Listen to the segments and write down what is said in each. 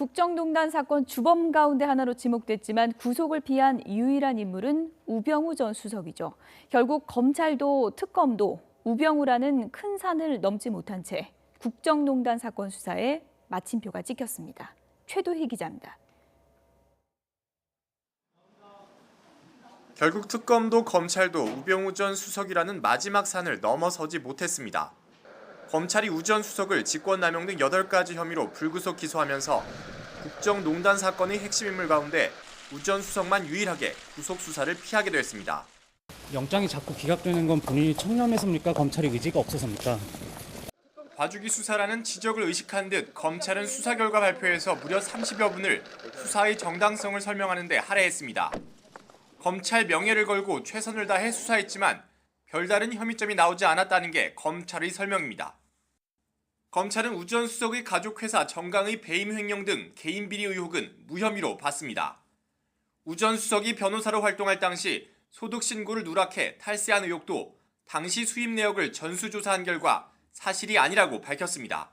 국정농단 사건 주범 가운데 하나로 지목됐지만 구속을 피한 유일한 인물은 우병우 전 수석이죠. 결국 검찰도 특검도 우병우라는 큰 산을 넘지 못한 채 국정농단 사건 수사에 마침표가 찍혔습니다. 최도희 기자입니다. 결국 특검도 검찰도 우병우 전 수석이라는 마지막 산을 넘어서지 못했습니다. 검찰이 우 전 수석을 직권남용 등 8가지 혐의로 불구속 기소하면서 국정농단 사건의 핵심 인물 가운데 우 전 수석만 유일하게 구속 수사를 피하게 됐습니다. 영장이 자꾸 기각되는 건 본인이 청렴해서입니까? 검찰의 의지가 없어서입니까? 봐주기 수사라는 지적을 의식한 듯 검찰은 수사 결과 발표에서 무려 30여 분을 수사의 정당성을 설명하는 데 할애했습니다. 검찰 명예를 걸고 최선을 다해 수사했지만 별다른 혐의점이 나오지 않았다는 게 검찰의 설명입니다. 검찰은 우 전 수석의 가족회사 정강의 배임 횡령 등 개인 비리 의혹은 무혐의로 봤습니다. 우 전 수석이 변호사로 활동할 당시 소득 신고를 누락해 탈세한 의혹도 당시 수입 내역을 전수조사한 결과 사실이 아니라고 밝혔습니다.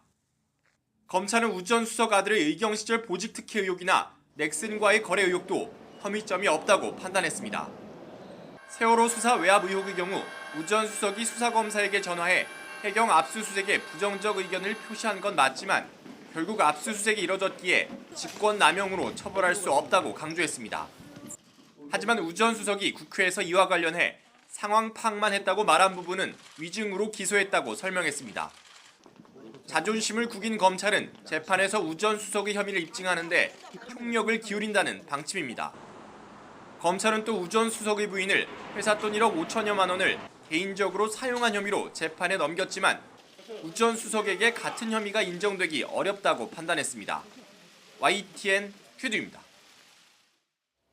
검찰은 우 전 수석 아들의 의경 시절 보직 특혜 의혹이나 넥슨과의 거래 의혹도 혐의점이 없다고 판단했습니다. 세월호 수사 외압 의혹의 경우 우 전 수석이 수사검사에게 전화해 해경 압수수색에 부정적 의견을 표시한 건 맞지만 결국 압수수색이 이뤄졌기에 직권남용으로 처벌할 수 없다고 강조했습니다. 하지만 우 전 수석이 국회에서 이와 관련해 상황 파악만 했다고 말한 부분은 위증으로 기소했다고 설명했습니다. 자존심을 구긴 검찰은 재판에서 우 전 수석의 혐의를 입증하는데 총력을 기울인다는 방침입니다. 검찰은 또 우 전 수석의 부인을 회사 돈 1억 5천여만 원을 개인적으로 사용한 혐의로 재판에 넘겼지만 우 전 수석에게 같은 혐의가 인정되기 어렵다고 판단했습니다. YTN 큐드입니다.